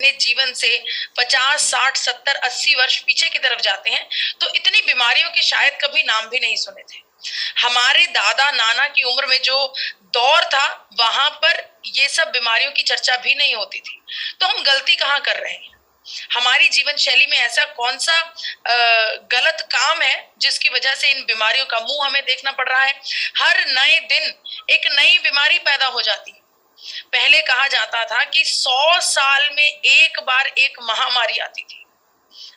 अपने जीवन से 50, 60, 70, 80 वर्ष पीछे की तरफ जाते हैं तो इतनी बीमारियों के शायद कभी नाम भी नहीं सुने थे। हमारे दादा नाना की उम्र में जो दौर था वहां पर ये सब बीमारियों की चर्चा भी नहीं होती थी। तो हम गलती कहाँ कर रहे हैं? हमारी जीवन शैली में ऐसा कौन सा गलत काम है जिसकी वजह से इन बीमारियों का मुंह हमें देखना पड़ रहा है? हर नए दिन एक नई बीमारी पैदा हो जाती है। पहले कहा जाता था कि 100 साल में एक बार एक महामारी आती थी।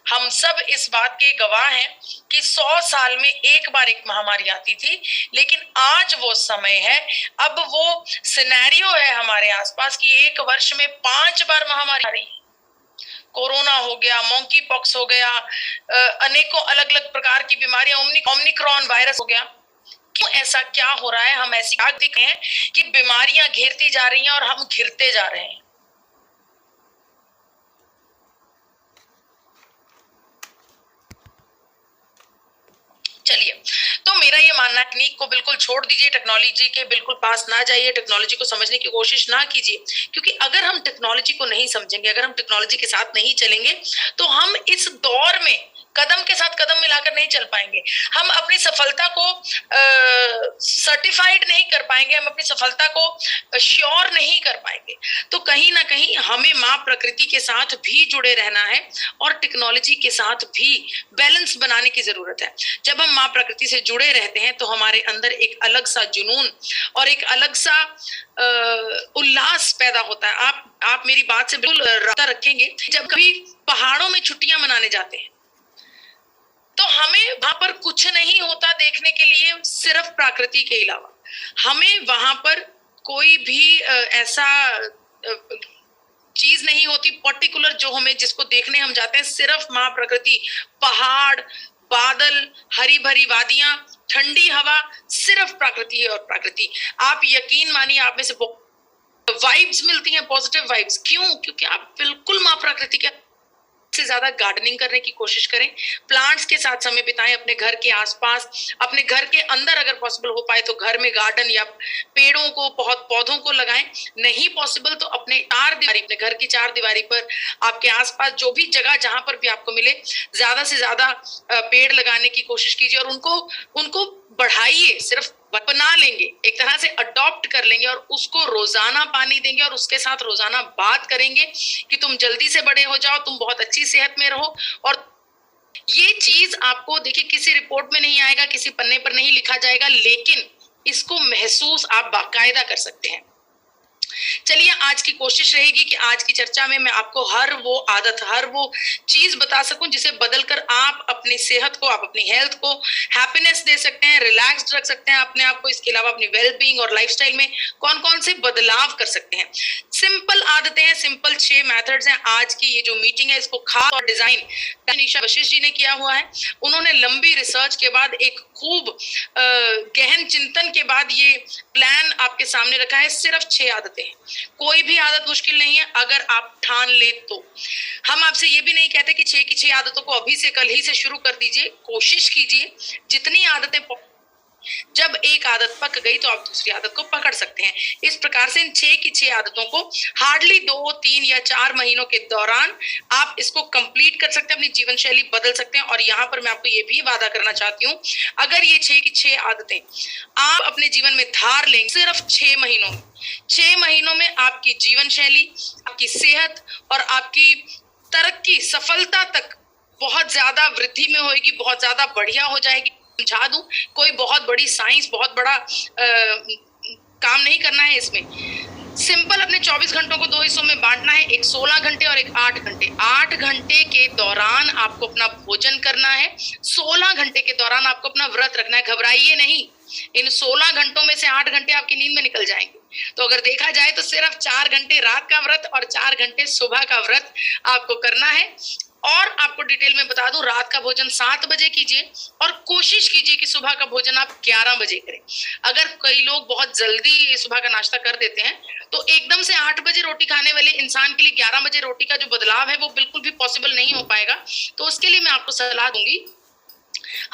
हम सब इस बात के गवाह हैं कि 100 साल में एक बार एक महामारी आती थी, लेकिन आज वो समय है, अब वो सिनेरियो है हमारे आसपास कि एक वर्ष में 5 बार महामारी आ रही है। कोरोना हो गया, मॉन्की पॉक्स हो गया, अनेकों अलग अलग प्रकार की बीमारियां, ओमिक्रॉन वायरस हो गया। क्यों ऐसा क्या हो रहा है? हम ऐसी आग दिख रहे हैं कि बीमारियां घेरती जा रही हैं और हम घिरते जा रहे हैं। चलिए, तो मेरा ये मानना है टेक्निक को बिल्कुल छोड़ दीजिए, टेक्नोलॉजी के बिल्कुल पास ना जाइए, टेक्नोलॉजी को समझने की कोशिश ना कीजिए, क्योंकि अगर हम टेक्नोलॉजी को नहीं समझेंगे, अगर हम टेक्नोलॉजी के साथ नहीं चलेंगे तो हम इस दौर में कदम के साथ कदम मिलाकर नहीं चल पाएंगे। हम अपनी सफलता को सर्टिफाइड नहीं कर पाएंगे, हम अपनी सफलता को श्योर नहीं कर पाएंगे। तो कहीं ना कहीं हमें माँ प्रकृति के साथ भी जुड़े रहना है और टेक्नोलॉजी के साथ भी बैलेंस बनाने की जरूरत है। जब हम माँ प्रकृति से जुड़े रहते हैं तो हमारे अंदर एक अलग सा जुनून और एक अलग सा उल्लास पैदा होता है। आप मेरी बात से बिल्कुल रब्ता रखेंगे। जब कभी पहाड़ों में छुट्टियां मनाने जाते हैं तो हमें वहां पर कुछ नहीं होता देखने के लिए, सिर्फ प्रकृति के अलावा। हमें वहां पर कोई भी ऐसा चीज नहीं होती पर्टिकुलर जो हमें, जिसको देखने हम जाते हैं। सिर्फ माँ प्रकृति, पहाड़, बादल, हरी भरी वादियां, ठंडी हवा, सिर्फ प्रकृति है और प्रकृति। आप यकीन मानिए, आप में से वाइब्स मिलती हैं, पॉजिटिव वाइब्स। क्यों? क्योंकि आप बिल्कुल माँ प्रकृति के से ज्यादा गार्डनिंग करने की कोशिश करें, प्लांट्स के साथ समय बिताएं अपने घर के आसपास, अपने घर के अंदर अगर पॉसिबल हो पाए तो घर में गार्डन या पेड़ों को, पौधों को लगाएं। नहीं पॉसिबल तो अपने घर की 4 दीवारी पर, आपके आसपास जो भी जगह जहां पर भी आपको मिले, ज्यादा से ज्यादा पेड़ लगाने की कोशिश कीजिए और उनको बढ़ाइए। सिर्फ अपना लेंगे, एक तरह से अडॉप्ट कर लेंगे और उसको रोजाना पानी देंगे और उसके साथ रोजाना बात करेंगे कि तुम जल्दी से बड़े हो जाओ, तुम बहुत अच्छी सेहत में रहो। और ये चीज आपको देखिए किसी रिपोर्ट में नहीं आएगा, किसी पन्ने पर नहीं लिखा जाएगा, लेकिन इसको महसूस आप बाकायदा कर सकते हैं। चलिए, आज की कोशिश रहेगी कि आज की चर्चा में मैं आपको हर वो आदत, हर वो चीज बता सकूं जिसे बदलकर आप अपनी सेहत को, आप अपनी हेल्थ को हैप्पीनेस दे सकते हैं, रिलैक्स्ड रख सकते हैं अपने आप को। इसके अलावा अपनी वेलबींग और लाइफस्टाइल में कौन कौन से बदलाव कर सकते हैं। सिंपल आदतें हैं, सिंपल 6 मेथड्स हैं। आज की ये जो मीटिंग है, इसको खास और डिजाइन निशा वशिष्ठ जी ने किया हुआ है। उन्होंने लंबी रिसर्च के बाद, एक खूब गहन चिंतन के बाद ये प्लान आपके सामने रखा है। सिर्फ 6 आदतें, कोई भी आदत मुश्किल नहीं है अगर आप ठान ले तो। हम आपसे ये भी नहीं कहते कि 6 की 6 आदतों को अभी से, कल ही से शुरू कर दीजिए। कोशिश कीजिए, जितनी आदतें, जब एक आदत पक गई तो आप दूसरी आदत को पकड़ सकते हैं। इस प्रकार से इन 6 की 6 आदतों को हार्डली 2, 3 या 4 महीनों के दौरान आप इसको कंप्लीट कर सकते हैं, अपनी जीवन शैली बदल सकते हैं। और यहाँ पर मैं आपको ये भी वादा करना चाहती हूँ, अगर ये 6 की 6 आदतें आप अपने जीवन में धार लेंगे, सिर्फ 6 महीनों में आपकी जीवन शैली, आपकी सेहत और आपकी तरक्की, सफलता तक बहुत ज्यादा वृद्धि में होगी, बहुत ज्यादा बढ़िया हो जाएगी। समझा दूं, कोई बहुत बड़ी साइंस, बहुत बड़ा काम नहीं करना है इसमें। सिंपल अपने 24 घंटों को 2 हिस्सों में बांटना है, एक 16 घंटे और एक 8 घंटे। 8 घंटे के दौरान आपको अपना भोजन करना है, 16 घंटे के दौरान आपको अपना व्रत रखना है। घबराइए नहीं, इन 16 घंटों में से 8 घंटे आपकी नींद में निकल जाएंगे। तो अगर देखा जाए तो सिर्फ 4 घंटे रात का व्रत और 4 घंटे सुबह का व्रत आपको करना है। और आपको डिटेल में बता दूं, रात का भोजन 7 बजे कीजिए और कोशिश कीजिए कि सुबह का भोजन आप 11 बजे करें। अगर कई लोग बहुत जल्दी सुबह का नाश्ता कर देते हैं तो एकदम से 8 बजे रोटी खाने वाले इंसान के लिए 11 बजे रोटी का जो बदलाव है वो बिल्कुल भी पॉसिबल नहीं हो पाएगा। तो उसके लिए मैं आपको सलाह दूंगी,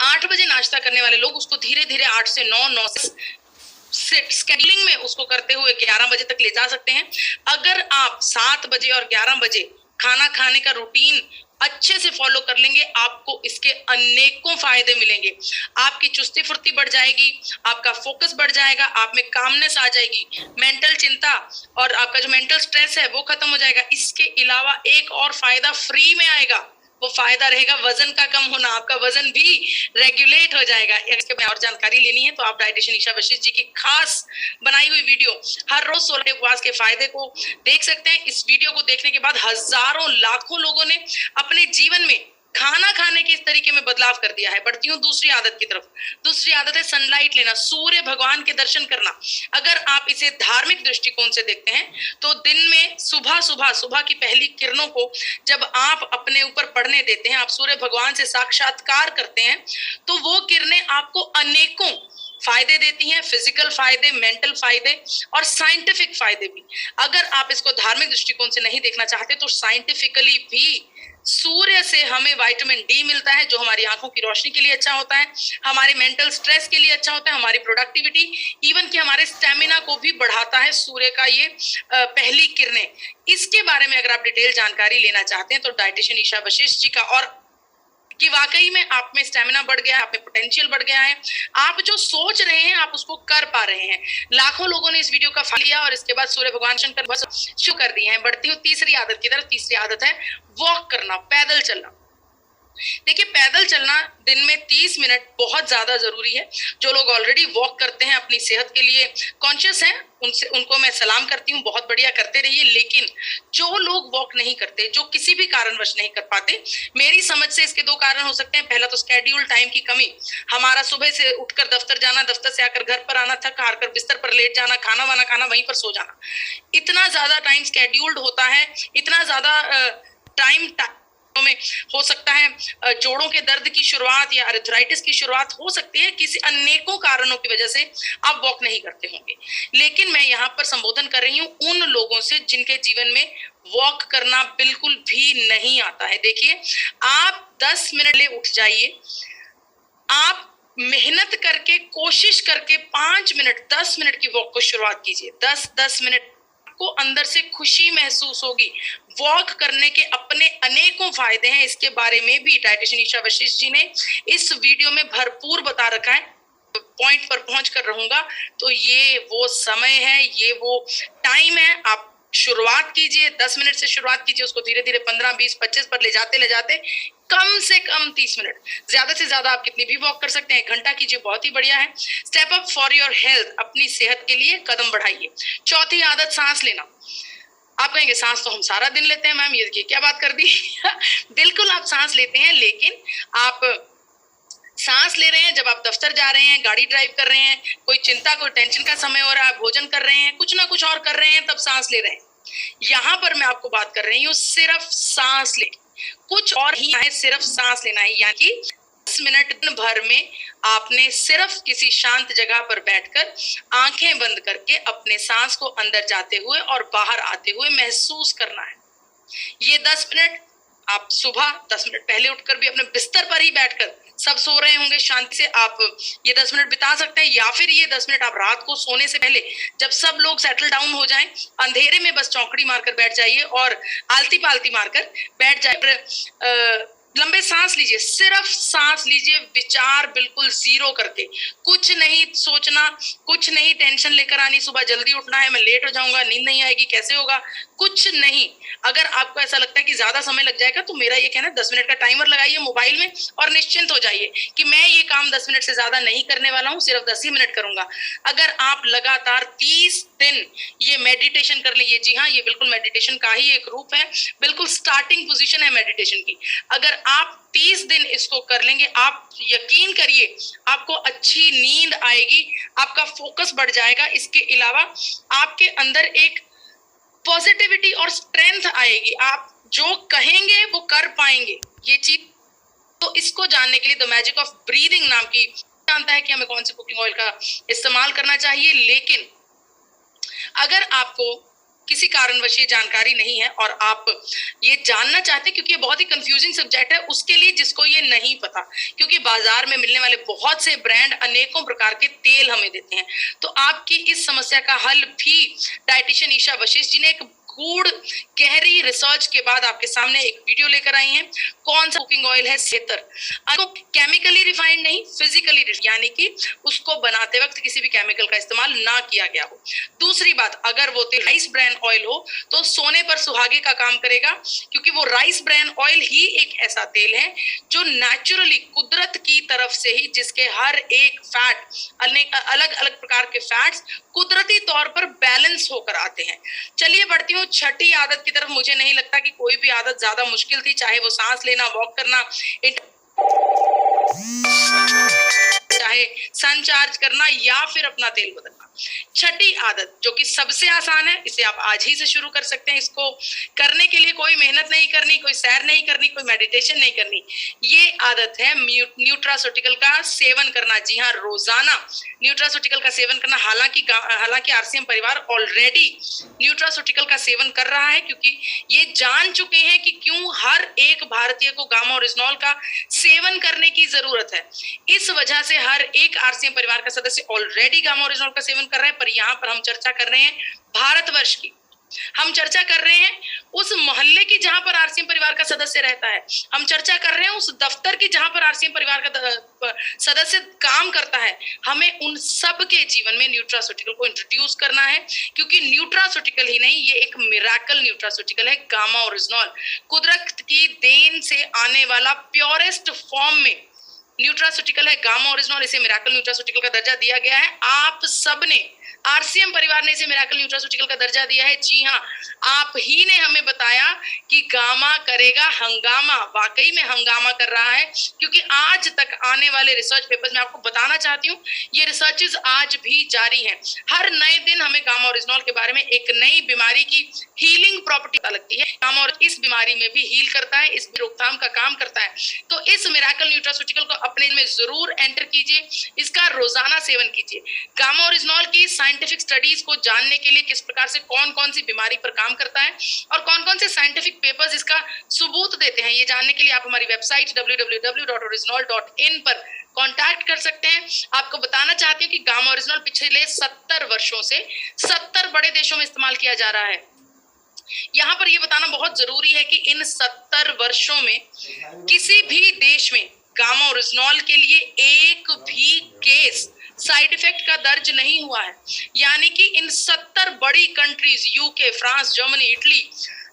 8 बजे नाश्ता करने वाले लोग उसको धीरे धीरे 8 से 9, 9 से स्केड्यूलिंग में उसको करते हुए 11 बजे तक ले जा सकते हैं। अगर आप 7 बजे और 11 बजे खाना खाने का रूटीन अच्छे से फॉलो कर लेंगे, आपको इसके अनेकों फायदे मिलेंगे। आपकी चुस्ती फुर्ती बढ़ जाएगी, आपका फोकस बढ़ जाएगा, आप में कामनेस आ जाएगी, मेंटल चिंता और आपका जो मेंटल स्ट्रेस है वो खत्म हो जाएगा। इसके अलावा एक और फायदा फ्री में आएगा, वो फायदा रहेगा वजन का कम होना, आपका वजन भी रेगुलेट हो जाएगा। इसके में और जानकारी लेनी है तो आप डाइटिशियन ईशा वशिष्ठ जी की खास बनाई हुई वीडियो हर रोज 16 उपवास के फायदे को देख सकते हैं। इस वीडियो को देखने के बाद हजारों लाखों लोगों ने अपने जीवन में खाना खाने के इस तरीके में बदलाव कर दिया है। बढ़ती हूँ दूसरी आदत की तरफ। दूसरी आदत है सनलाइट लेना, सूर्य भगवान के दर्शन करना। अगर आप इसे धार्मिक दृष्टिकोण से देखते हैं तो दिन में सुबह की पहली किरणों को जब आप अपने ऊपर पड़ने देते हैं, आप सूर्य भगवान से साक्षात्कार करते हैं, तो वो किरणें आपको अनेकों फायदे देती हैं, फिजिकल फायदे, मेंटल फायदे और साइंटिफिक फायदे भी। अगर आप इसको धार्मिक दृष्टिकोण से नहीं देखना चाहते तो साइंटिफिकली भी सूर्य से हमें विटामिन डी मिलता है, जो हमारी आंखों की रोशनी के लिए अच्छा होता है, हमारे मेंटल स्ट्रेस के लिए अच्छा होता है, हमारी प्रोडक्टिविटी, इवन कि हमारे स्टेमिना को भी बढ़ाता है सूर्य का ये पहली किरणें। इसके बारे में अगर आप डिटेल जानकारी लेना चाहते हैं तो डाइटिशियन ईशा वशिष्ठ जी का, और कि वाकई में आप में स्टेमिना बढ़ गया है, आप में पोटेंशियल बढ़ गया है, आप जो सोच रहे हैं आप उसको कर पा रहे हैं। लाखों लोगों ने इस वीडियो का फायदा लिया और इसके बाद सूर्य भगवान शंकर बस शुरू कर दिए हैं। बढ़ती हूँ तीसरी आदत की तरफ। तीसरी आदत है वॉक करना, पैदल चलना। देखिए, पैदल चलना दिन में 30 मिनट बहुत ज्यादा जरूरी है। जो लोग ऑलरेडी वॉक करते हैं, अपनी सेहत के लिए कॉन्शियस हैं, उनको मैं सलाम करती हूँ, बहुत बढ़िया, करते रहिए। लेकिन जो लोग वॉक नहीं करते, जो किसी भी कारणवश नहीं कर पाते, मेरी समझ से इसके दो कारण हो सकते हैं। पहला तो स्केड्यूल टाइम की कमी, हमारा सुबह से उठकर दफ्तर जाना, दफ्तर से आकर घर पर आना, थक हार कर बिस्तर पर लेट जाना, खाना वाना खाना, वहीं पर सो जाना, इतना ज्यादा टाइम स्केड्यूल्ड होता है, इतना ज्यादा टाइम में हो सकता है जोड़ों के दर्द की शुरुआत या अर्थराइटिस की शुरुआत हो सकती है। किसी अनेकों कारणों की वजह से आप वॉक नहीं करते होंगे। लेकिन मैं यहाँ पर संबोधन कर रही हूँ उन लोगों से जिनके जीवन में वॉक करना बिल्कुल भी नहीं आता है। देखिए, आप 10 मिनट ले उठ जाइए, आप मेहनत करके, कोशिश करके 5 मिनट 10 मिनट की वॉक को शुरुआत कीजिए। 10 मिनट को अंदर से खुशी महसूस होगी। वॉक करने के अपने अनेकों फायदे हैं, इसके बारे में भी डाइटिशियन ईशा वशिष्ठ जी ने इस वीडियो में भरपूर बता रखा है। पॉइंट पर पहुंच कर रहूंगा। तो ये वो समय है, ये वो टाइम है। आप शुरुआत कीजिए, 10 मिनट से शुरुआत कीजिए, उसको धीरे धीरे 15, 20, 25 पर ले जाते कम से कम 30 मिनट, ज्यादा से ज्यादा आप कितनी भी वॉक कर सकते हैं, 1 घंटा कीजिए, बहुत ही बढ़िया है। Step up for your health, अपनी सेहत के लिए कदम बढ़ाइए। चौथी आदत, सांस लेना। आप कहेंगे सांस तो हम सारा दिन लेते हैं मैम, ये क्या बात कर दी। बिल्कुल आप सांस लेते हैं, लेकिन आप सांस ले रहे हैं जब आप दफ्तर जा रहे हैं, गाड़ी ड्राइव कर रहे हैं, कोई चिंता, कोई टेंशन का समय हो रहा है, भोजन कर रहे हैं, कुछ ना कुछ और कर रहे हैं, तब सांस ले रहे हैं। यहाँ पर मैं आपको बात कर रही हूँ सिर्फ सांस ले, कुछ और ही है, सिर्फ सांस लेना है। यानी कि 10 मिनट दिन भर में आपने सिर्फ किसी शांत जगह पर बैठकर आंखें बंद करके अपने सांस को अंदर जाते हुए और बाहर आते हुए महसूस करना है। ये 10 मिनट आप सुबह 10 मिनट पहले उठकर भी अपने बिस्तर पर ही बैठकर, सब सो रहे होंगे शांति से, आप ये 10 मिनट बिता सकते हैं। या फिर ये 10 मिनट आप रात को सोने से पहले, जब सब लोग सेटल डाउन हो जाएं, अंधेरे में बस चौकड़ी मारकर बैठ जाइए और आलती पालती मारकर बैठ जाए। लंबे सांस लीजिए, सिर्फ सांस लीजिए, विचार बिल्कुल जीरो करके, कुछ नहीं सोचना, कुछ नहीं टेंशन लेकर आनी, सुबह जल्दी उठना है, मैं लेट हो जाऊंगा, नींद नहीं आएगी, कैसे होगा, कुछ नहीं। अगर आपको ऐसा लगता है कि ज्यादा समय लग जाएगा तो मेरा ये कहना है 10 मिनट का टाइमर लगाइए मोबाइल में और निश्चिंत हो जाइए कि मैं ये काम 10 मिनट से ज्यादा नहीं करने वाला हूँ, सिर्फ 10 ही मिनट करूंगा। अगर आप लगातार 30 दिन ये मेडिटेशन कर लीजिए, जी हाँ, ये बिल्कुल मेडिटेशन का ही एक रूप है, बिल्कुल स्टार्टिंग पोजीशन है मेडिटेशन की। अगर आप 30 दिन इसको कर लेंगे, आप यकीन करिए आपको अच्छी नींद आएगी, आपका फोकस बढ़ जाएगा। इसके अलावा आपके अंदर एक पॉजिटिविटी और स्ट्रेंथ आएगी, आप जो कहेंगे वो कर पाएंगे ये चीज। तो इसको जानने के लिए द मैजिक ऑफ ब्रीदिंग नाम की, जानता है कि हमें कौन से कुकिंग ऑयल का इस्तेमाल करना चाहिए। लेकिन अगर आपको किसी कारणवश ये जानकारी नहीं है और आप ये जानना चाहते हैं, क्योंकि ये बहुत ही कंफ्यूजिंग सब्जेक्ट है उसके लिए जिसको ये नहीं पता, क्योंकि बाजार में मिलने वाले बहुत से ब्रांड अनेकों प्रकार के तेल हमें देते हैं। तो आपकी इस समस्या का हल भी डाइटिशियन ईशा वशिष्ठ जी ने एक गूढ़ गहरी रिसर्च के बाद आपके सामने एक वीडियो लेकर आई हैं। कौन सा कुकिंग ऑयल है सेहतर, केमिकली रिफाइंड नहीं, फिजिकली, यानी कि उसको बनाते वक्त किसी भी केमिकल का इस्तेमाल ना किया गया हो। दूसरी बात, अगर वो तेल राइस ब्रान ऑयल हो तो सोने पर सुहागे का काम करेगा, क्योंकि वो राइस ब्रान ऑयल ही एक ऐसा तेल है जो नेचुरली कुदरत की तरफ से ही, जिसके हर एक फैट, अलग अलग प्रकार के फैट्स कुदरती तौर पर बैलेंस होकर आते हैं। चलिए बढ़ती हूँ छठी आदत की तरफ। मुझे नहीं लगता कि कोई भी आदत ज्यादा मुश्किल थी, चाहे वो सांस लेना, वॉक करना, चाहे सन चार्ज करना या फिर अपना तेल बदलना। छठी आदत जो कि सबसे आसान है, इसे आप आज ही से शुरू कर सकते हैं। इसको करने के लिए कोई मेहनत नहीं करनी, कोई सैर नहीं करनी, कोई मेडिटेशन नहीं करनी। ये आदत है न्यूट्रास्यूटिकल का सेवन करना। जी हाँ, रोजाना न्यूट्रास्यूटिकल का सेवन करना। हालांकि आरसीएम परिवार ऑलरेडी न्यूट्रास्यूटिकल का सेवन कर रहा है, क्योंकि ये जान चुके हैं कि क्यों हर एक भारतीय को गामा ओरिजिनॉल का सेवन करने की जरूरत है। इस वजह से हर एक आरसीएम परिवार का सदस्य ऑलरेडी गामा ओरिजिनॉल का सेवन कर रहा है। पर यहाँ पर हम चर्चा कर रहे हैं भारतवर्ष की, हम चर्चा कर रहे हैं उस मोहल्ले की जहां पर आरसीएम परिवार का सदस्य रहता है, हम चर्चा कर रहे हैं उस दफ्तर की जहां पर आरसीएम परिवार का सदस्य काम करता है। हमें उन सब के जीवन में न्यूट्रास्यूटिकल को इंट्रोड्यूस करना है, क्योंकि न्यूट्रास्यूटिकल ही नहीं, ये एक मिराकल न्यूट्रास्यूटिकल है। गामा ओरिजिनॉल कुदरत की देन से आने वाला प्योरेस्ट फॉर्म में न्यूट्रास्यूटिकल है गामा ओरिजिनॉल। इसे मिराकल न्यूट्रास्यूटिकल का दर्जा दिया गया है। आप सबने, आरसीएम परिवार ने इसे मिराकल न्यूट्रास्यूटिकल का दर्जा दिया है। जी हाँ, आप ही ने हमें बताया कि गामा करेगा हंगामा। वाकई में हंगामा कर रहा है, क्योंकि आज तक आने वाले रिसर्च पेपर्स में आपको बताना चाहती हूँ, ये रिसर्चेस आज भी जारी हैं। हर नए दिन हमें गामा ओरिजिनॉल के बारे में एक नई बीमारी की हीलिंग प्रॉपर्टी पता लगती है। गामा इस बीमारी में भी हील करता है, इस रोकथाम का काम करता है। तो इस मिराकल न्यूट्रास्यूटिकल को अपने में जरूर एंटर कीजिए, इसका रोजाना सेवन कीजिए। गामा ओरिजिनॉल की साइंटिफिक स्टडीज को जानने के लिए, किस प्रकार से कौन कौन सी बीमारी पर काम करता है और कौन कौन से साइंटिफिक पेपर्स इसका सबूत देते हैं, ये जानने के लिए आप हमारी वेबसाइट www.original.in पर कांटेक्ट कर सकते हैं। आपको बताना चाहती हूँ कि गामा ओरिजिनॉल पिछले 70 वर्षों से 70 बड़े देशों में इस्तेमाल किया जा रहा है। यहाँ पर यह बताना बहुत जरूरी है कि इन 70 वर्षों में किसी भी देश में गामा ओरिजिनॉल के लिए एक भी केस साइड इफेक्ट का दर्ज नहीं हुआ है। यानी कि इन 70 बड़ी countries, UK, France, Germany, Italy,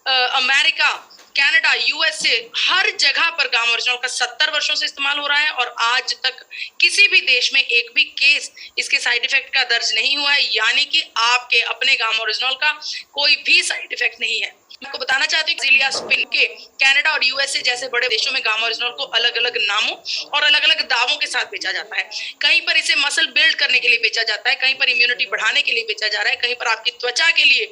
America, Canada, USA, हर जगह पर गामा ओरिजिनॉल का 70 वर्षों से इस्तेमाल हो रहा है और आज तक किसी भी देश में एक भी केस इसके साइड इफेक्ट का दर्ज नहीं हुआ है। यानी कि आपके अपने गामा ओरिजिनॉल का कोई भी साइड इफेक्ट नहीं है। मैं आपको बताना चाहती हूँ, ब्राजीलिया, स्पेन के, कनाडा और यूएसए जैसे बड़े देशों में गामा ओरिजिनॉल को अलग अलग नामों और अलग अलग दावों के साथ बेचा जाता है। कहीं पर इसे मसल बिल्ड करने के लिए बेचा जाता है, कहीं पर इम्यूनिटी बढ़ाने के लिए बेचा जा रहा है, कहीं पर आपकी त्वचा के लिए,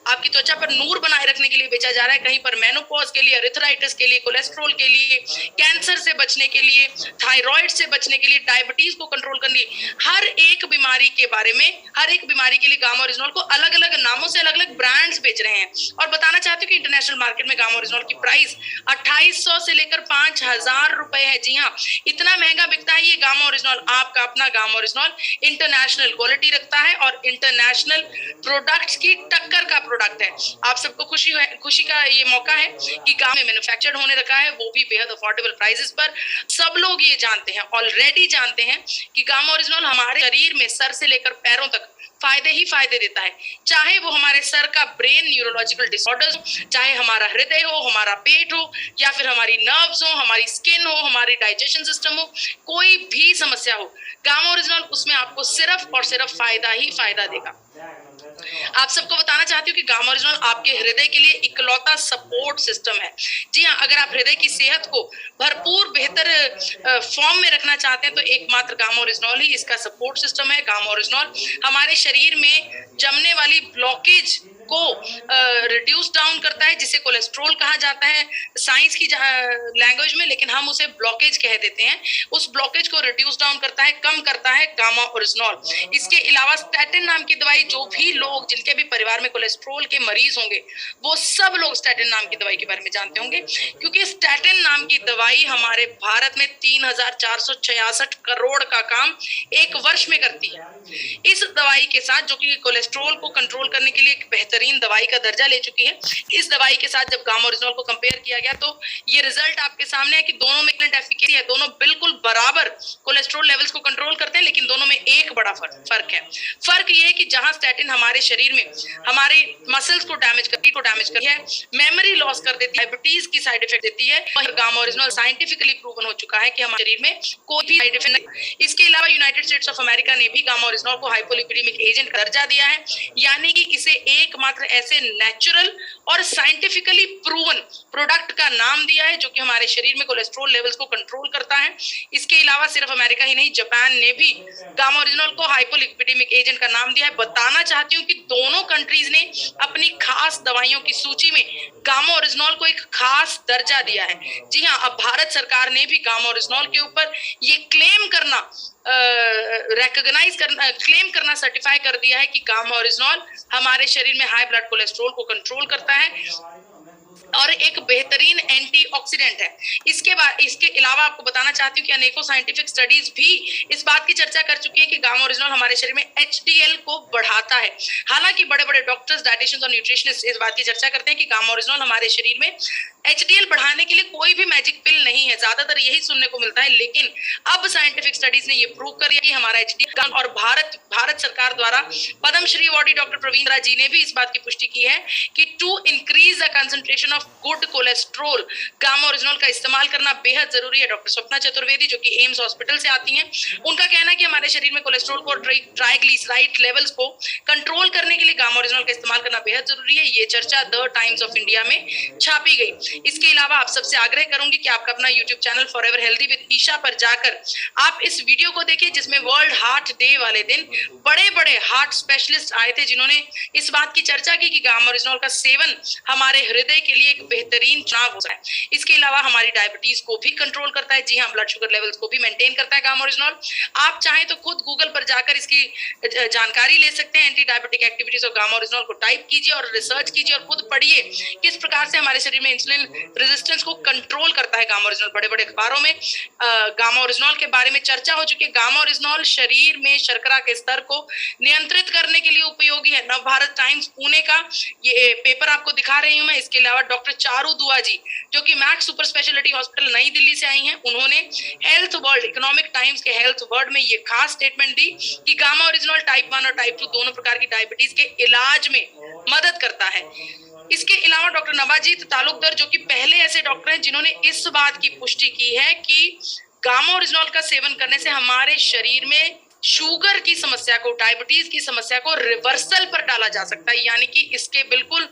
आपकी त्वचा पर नूर बनाए रखने के लिए बेचा जा रहा है, कहीं पर मेनोपॉज के लिए, अरिथराइटिस के लिए, कोलेस्ट्रॉल के लिए, कैंसर से बचने के लिए, थायराइड से बचने के लिए, डायबिटीज को कंट्रोल करने के लिए, हर एक बीमारी के बारे में, हर एक बीमारी के लिए गामा ओरिजिनॉल को अलग अलग नामों से अलग अलग ब्रांड्स बेच रहे हैं। और बताना चाहती हूँ कि इंटरनेशनल मार्केट में गामा ओरिजिनॉल की प्राइस 2800 से लेकर 5000 रुपए है। जी हाँ, इतना महंगा बिकता है ये गामा ओरिजिनॉल। आपका अपना गामा ओरिजिनॉल इंटरनेशनल क्वालिटी रखता है और इंटरनेशनल प्रोडक्ट्स की टक्कर का प्रोडक्ट है। आप सबको खुशी का ये मौका है कि गामा में मैन्युफैक्चर्ड होने रखा है, वो भी बेहद अफोर्डेबल प्राइसेस पर। सब लोग ये जानते हैं, ऑलरेडी जानते हैं कि गामा ओरिजिनॉल हमारे शरीर में सर से लेकर पैरों तक फायदे ही फायदे देता है। चाहे वो हमारे सर का ब्रेन न्यूरोलॉजिकल डिसऑर्डर्स हो, चाहे हमारा हृदय हो, हमारा पेट हो, या फिर हमारी नर्व्स हो, हमारी स्किन हो, हमारी डाइजेशन सिस्टम हो, कोई भी समस्या हो, गामा ओरिजिनॉल उसमें आपको सिर्फ और सिर्फ फायदा ही फायदा देगा। आप सबको बताना चाहती हूँ कि गामा ओरिजिनल आपके हृदय के लिए इकलौता सपोर्ट सिस्टम है। जी हाँ, अगर आप हृदय की सेहत को भरपूर बेहतर फॉर्म में रखना चाहते हैं तो एकमात्र गामा ओरिजिनल ही इसका सपोर्ट सिस्टम है। गामा ओरिजिनल हमारे शरीर में जमने वाली ब्लॉकेज को रिड्यूस डाउन करता है, जिसे कोलेस्ट्रॉल कहा जाता है साइंस की लैंग्वेज में, लेकिन हम उसे ब्लॉकेज कह देते हैं। उस ब्लॉकेज को रिड्यूस डाउन करता है, कम करता है गामा ओरिजिनल। इसके अलावा स्टैटिन नाम की दवाई, जो भी लोग जिनके भी परिवार में कोलेस्ट्रॉल के मरीज होंगे वो सब लोग स्टैटिन नाम की दवाई के बारे में जानते होंगे, क्योंकि स्टैटिन नाम की दवाई हमारे भारत में 3,466 करोड़ का काम एक वर्ष में करती है। इस दवाई के साथ, जो कि कोलेस्ट्रॉल को कंट्रोल करने के लिए एक बेहतरीन दवाई का दर्जा ले चुकी है, इस दवाई के साथ जब गामा ओरिजिनॉल को कंपेयर किया गया तो ये रिजल्ट आपके सामने है कि दोनों में एफिकेसी है, दोनों बिल्कुल बराबर कोलेस्ट्रॉल लेवल्स को कंट्रोल करते हैं, लेकिन दोनों में एक बड़ा फर्क है। फर्क ये है कि जहां स्टैटिन हमारे शरीर में हमारे मसल्स को डैमेज करती है, मेमोरी लॉस कर देती है, डायबिटीज की साइड इफेक्ट देती है, वही गामा ओरिजिनॉल साइंटिफिकली प्रूवन हो चुका है कि हमारे शरीर में कोई भी साइड इफेक्ट नहीं। इसके अलावा यूनाइटेड स्टेट्स ऑफ अमेरिका ने भी गामा ओरिजिनॉल को हाइपोलिपिडेमिक एजेंट का दर्जा दिया है, यानी कि इसे एकमात्र ऐसे नेचुरल और साइंटिफिकली प्रूवन प्रोडक्ट का नाम दिया है जो कि हमारे शरीर में कोलेस्ट्रॉल लेवल्स को कंट्रोल करता है। इसके अलावा सिर्फ अमेरिका ही नहीं, जापान ने भी गामा ओरिजिनॉल को हाइपोलिपिडेमिक एजेंट का नाम दिया है। बताना चाहती हूँ कि दोनों कंट्रीज ने अपनी खास दवाइयों की सूची में गामा ओरिजिनॉल को एक खास दर्जा दिया है। जी हाँ, अब भारत सरकार ने भी गामा ओरिजिनॉल के ऊपर ये क्लेम करना क्लेम करना सर्टिफाई कर दिया है कि गामा ओरिजिनॉल हमारे शरीर में हाई ब्लड कोलेस्ट्रॉल को कंट्रोल करता है और एक बेहतरीन एंटीऑक्सीडेंट है। इसके अलावा आपको बताना चाहती हूँ कि अनेकों साइंटिफिक स्टडीज भी इस बात की चर्चा कर चुकी है कि गामा ओरिजिनॉल हमारे शरीर में HDL को बढ़ाता है। हालांकि बड़े बड़े डॉक्टर्स, डाइटिशियंस और न्यूट्रिशनिस्ट इस बात की चर्चा करते हैं कि गामा ओरिजिनॉल हमारे शरीर में HDL बढ़ाने के लिए कोई भी मैजिक पिल नहीं है, ज्यादातर यही सुनने को मिलता है, लेकिन अब साइंटिफिक स्टडीज ने ये प्रूव कर दिया कि हमारा HDL, और भारत सरकार द्वारा पद्मश्री अवार्डी डॉक्टर प्रवीण राज जी ने भी इस बात की पुष्टि की है कि to increase the concentration of good cholesterol gamma oryzanol का इस्तेमाल करना बेहद जरूरी है। डॉक्टर स्वप्ना चतुर्वेदी जो कि एम्स हॉस्पिटल से आती हैं, उनका कहना है कि हमारे शरीर में कोलेस्ट्रॉल को, ट्राइग्लिसराइड लेवल्स को कंट्रोल करने के लिए गामा ओरिजिनॉल का इस्तेमाल करना बेहद जरूरी है। ये चर्चा द टाइम्स ऑफ इंडिया में छापी गई। इसके अलावा आप सबसे आग्रह करूंगी कि आपका अपना YouTube channel forever healthy with Isha पर जाकर आप इस वीडियो को देखिए, जिसमें वर्ल्ड हार्ट डे वाले दिन बड़े बड़े हार्ट स्पेशलिस्ट आए थे जिन्होंने इस बात की चर्चा की कि गामा ओरिजिनॉल का सेवन हमारे हृदय के लिए एक बेहतरीन चुनाव होता है। इसके अलावा हमारी डायबिटीज को भी कंट्रोल करता है। जी हाँ, ब्लड शुगर लेवल्स को भी मेंटेन करता है गामा ओरिजिनॉल। आप चाहें तो खुद गूगल पर जाकर इसकी जानकारी ले सकते हैं। Anti diabetic activities of gamma oryzanol को टाइप कीजिए और रिसर्च कीजिए और खुद पढ़िए किस प्रकार से हमारे शरीर में इंसुलिन रेजिस्टेंस को कंट्रोल करता है गामा ओरिजिनॉल। बड़े बड़े अखबारों में गामा ओरिजिनॉल के बारे में चर्चा हो चुकी है। गामा ओरिजिनॉल शरीर में शर्करा के स्तर को नियंत्रित करने के लिए उपयोगी है। नवभारत टाइम्स पुणे का ये पेपर आपको दिखा रही हूं मैं। इसके अलावा डॉक्टर चारू दुआ जी जो कि मैक्स सुपर स्पेशलिटी हॉस्पिटल नई दिल्ली से आई हैं, उन्होंने हेल्थ वर्ल्ड, इकोनॉमिक टाइम्स के हेल्थ वर्ल्ड में ये खास स्टेटमेंट दी कि गामा ओरिजिनॉल टाइप 1 और टाइप 2 दोनों प्रकार की डायबिटीज के इलाज में मदद करता है। इसके अलावा डॉक्टर नवाजीत तालुकदार जो कि पहले ऐसे डॉक्टर हैं जिन्होंने इस बात की पुष्टि की है कि गामा ओरिजिनॉल का सेवन करने से हमारे शरीर में शुगर की समस्या को, डायबिटीज की समस्या को रिवर्सल पर डाला जा सकता है, यानी कि इसके बिल्कुल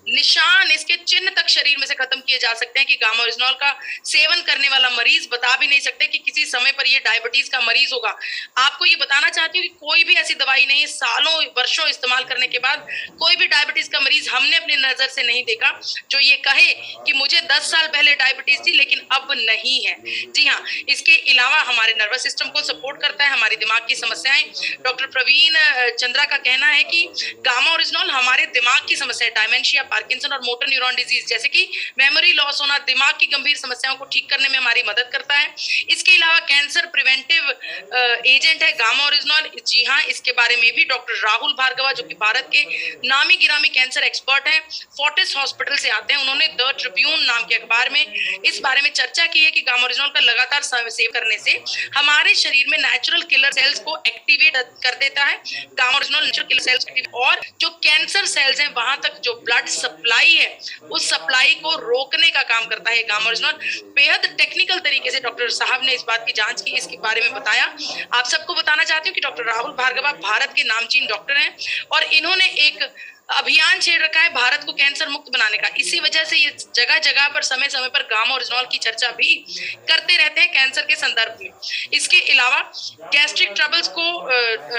निशान, इसके चिन्ह तक शरीर में से खत्म किए जा सकते हैं कि गामा ओरिजिनॉल का सेवन करने वाला मरीज बता भी नहीं सकते कि किसी समय पर ये डायबिटीज का मरीज होगा। आपको ये बताना चाहती हूँ कि कोई भी ऐसी दवाई नहीं है, सालों वर्षों इस्तेमाल करने के बाद कोई भी डायबिटीज का मरीज हमने अपनी नजर से नहीं देखा जो ये कहे कि मुझे 10 साल पहले डायबिटीज थी लेकिन अब नहीं है। जी हाँ, इसके अलावा हमारे नर्वस सिस्टम को सपोर्ट करता है, हमारे दिमाग की समस्याएं। डॉक्टर प्रवीण चंद्रा का कहना है कि गामा ओरिजिनॉल हमारे दिमाग की समस्या, डायमेंशिया, पार्किंसन और मोटर न्यूरॉन डिजीज जैसे कि मेमोरी लॉस होना, दिमाग की गंभीर समस्याओं को ठीक करने में हमारी मदद करता है। इसके अलावा कैंसर प्रिवेंटिव एजेंट है गामा ओरिजिनॉल। जी हाँ, इसके बारे में भी डॉक्टर राहुल भार्गवा जो कि भारत के नामी गिरामी कैंसर एक्सपर्ट हैं, फोर्टिस हॉस्पिटल से आते हैं, उन्होंने द ट्रिब्यून नाम के अखबार में इस बारे में चर्चा की है कि गामा ओरिजिनॉल का लगातार सेवन करने से हमारे शरीर में नेचुरल किलर सेल्स को एक्टिवेट कर देता है। Gamma oryzanol natural killer cells और जो कैंसर सेल्स हैं वहां तक जो ब्लड सप्लाई है उस सप्लाई को रोकने का काम करता है गामा ओरिजिनॉल। बेहद टेक्निकल तरीके से डॉक्टर साहब ने इस बात की जांच की, इसके बारे में बताया। आप सबको बताना चाहती हूँ कि डॉक्टर राहुल भार्गवा भारत के नामचीन डॉक्टर हैं और इन्होंने एक अभियान छेड़ रखा है भारत को कैंसर मुक्त बनाने का। इसी वजह से ये जगह जगह पर समय समय पर गामा ओरिजिनॉल की चर्चा भी करते रहते हैं कैंसर के संदर्भ में। इसके अलावा गैस्ट्रिक ट्रबल्स को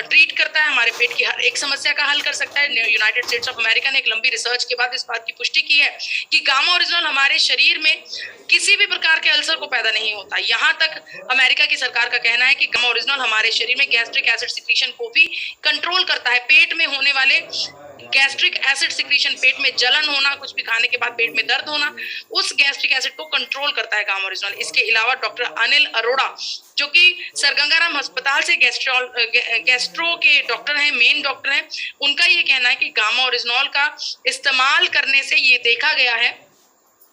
ट्रीट करता है, हमारे पेट की हर एक समस्या का हल कर सकता है। यूनाइटेड स्टेट्स ऑफ अमेरिका ने एक लंबी रिसर्च के बाद इस बात की पुष्टि की है कि गामा ओरिजिनॉल हमारे शरीर में किसी भी प्रकार के अल्सर को पैदा नहीं होता। यहाँ तक अमेरिका की सरकार का कहना है कि गामा ओरिजिनॉल हमारे शरीर में गैस्ट्रिक एसिड सिक्रीशन को भी कंट्रोल करता है। पेट में होने वाले गैस्ट्रिक एसिड सिक्रीशन, पेट में जलन होना, कुछ भी खाने के बाद पेट में दर्द होना, उस गैस्ट्रिक एसिड को कंट्रोल करता है गामा ओरिजिनॉल। इसके अलावा डॉक्टर अनिल अरोड़ा जो कि सर गंगाराम अस्पताल से गैस्ट्रो के डॉक्टर हैं, मेन डॉक्टर हैं, उनका ये कहना है कि गामा ओरिजिनॉल का इस्तेमाल करने से ये देखा गया है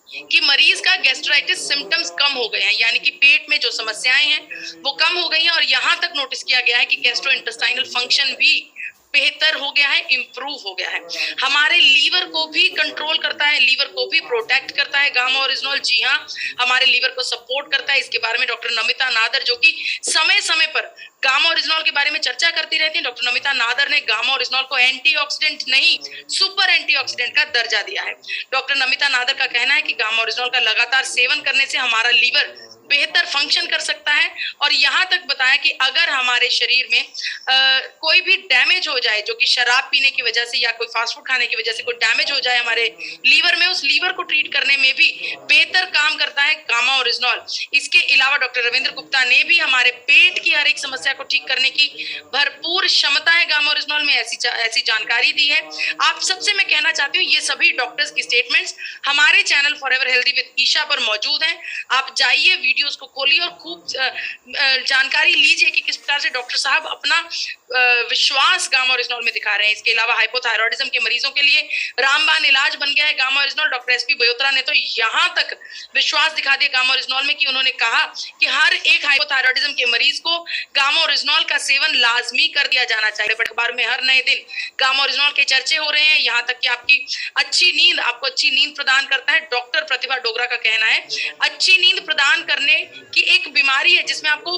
कि मरीज का गैस्ट्राइटिस सिम्टम्स कम हो गए हैं, यानी कि पेट में जो समस्याएं हैं वो कम हो गई हैं। और यहाँ तक नोटिस किया गया है कि गैस्ट्रोइंटेस्टाइनल फंक्शन भी बेहतर हो गया है, इंप्रूव हो गया है। हमारे लीवर को भी कंट्रोल करता है, लीवर को भी प्रोटेक्ट करता है गामा ओरिजिनॉल। जी हाँ, हमारे लीवर को सपोर्ट करता है। इसके बारे में डॉक्टर नमिता नादर, जो कि समय समय पर गामा ओरिजिनॉल के बारे में चर्चा करती रहती हैं, डॉक्टर नमिता नादर ने गामा ओरिजिनॉल को एंटीऑक्सीडेंट नहीं, सुपर एंटीऑक्सीडेंट का दर्जा दिया है। डॉक्टर नमिता नादर का कहना है कि गामा ओरिजिनॉल का लगातार सेवन करने से हमारा लीवर बेहतर फंक्शन कर सकता है। और यहाँ तक बताया कि अगर हमारे शरीर में कोई भी डैमेज हो जाए, जो कि शराब पीने की वजह से या कोई फास्ट फूड खाने की वजह से कोई डैमेज हो जाए हमारे लीवर में, उस लीवर को ट्रीट करने में भी बेहतर काम करता है गामा ओरिजिनॉल। इसके अलावा डॉक्टर रविंद्र गुप्ता ने भी हमारे पेट की हर एक समस्या को ठीक करने की भरपूर क्षमता है गामा ओरिजिनॉल में, ऐसी जानकारी दी है। आप सबसे मैं कहना चाहती हूँ, ये सभी डॉक्टर्स की स्टेटमेंट्स हमारे channel forever healthy with Isha पर मौजूद हैं। आप जाइए, वीडियोस को खोलिए और खूब जानकारी लीजिए कि किस प्रकार से डॉक्टर साहब अपना विश्वास गामा ओरिजिनॉल में दिखा रहे हैं। इसके अलावा हाइपोथायरॉयडिज्म के मरीजों के लिए रामबाण इलाज बन गया है गामा ओरिजिनॉल। डॉक्टर एसपी बयोत्रा ने तो यहाँ तक विश्वास दिखा दिया गामा ओरिजिनॉल में कि उन्होंने कहा कि हर एक हाइपोथायरॉयडिज्म के मरीज को गामा ओरिजिनॉल का सेवन लाजमी कर दिया जाना चाहिए। अखबार में हर नए दिन गामा ओरिजिनॉल के चर्चे हो रहे हैं, यहाँ तक कि आपकी अच्छी नींद, आपको अच्छी नींद प्रदान करता है। डॉक्टर प्रतिभा डोगरा का कहना है अच्छी नींद प्रदान करने की एक बीमारी है जिसमें आपको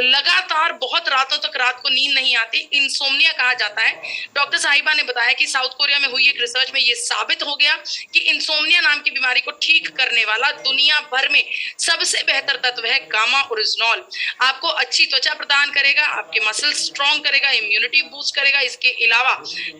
लगातार बहुत रातों तक रात को नींद नहीं आती, इंसोम्निया कहा जाता है। डॉक्टर साहिबा ने बताया कि साउथ कोरिया में हुई एक रिसर्च में ये साबित हो गया कि इंसोम्निया नाम की बीमारी को ठीक करने वाला दुनिया भर में सबसे बेहतर तत्व है गामा ओरिजिनॉल। आपको अच्छी त्वचा प्रदान करेगा, आपके मसल्स स्ट्रॉन्ग करेगा, इम्यूनिटी बूस्ट करेगा। इसके अलावा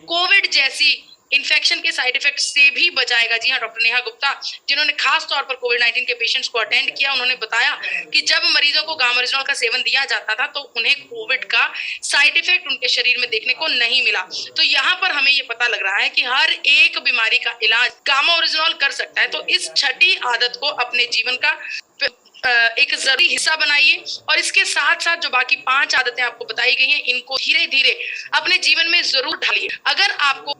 कोविड जैसी इन्फेक्शन के साइड इफेक्ट से भी बचाएगा। जी हाँ, डॉक्टर नेहा गुप्ता जिन्होंने खास तौर पर कोविड-19 के पेशेंट्स को अटेंड किया, उन्होंने बताया कि जब मरीजों को गामा ओरिजिनॉल का सेवन दिया जाता था तो उन्हें कोविड का साइड इफेक्ट उनके शरीर में देखने को नहीं मिला। तो यहाँ पर हमें ये पता लग रहा है कि हर एक बीमारी का इलाज गामा ओरिजिनॉल कर सकता है। तो इस छठी आदत को अपने जीवन का एक जरूरी हिस्सा बनाइए और इसके साथ साथ जो बाकी 5 आदतें आपको बताई गई हैं, इनको धीरे धीरे अपने जीवन में जरूर ढालिए। अगर आपको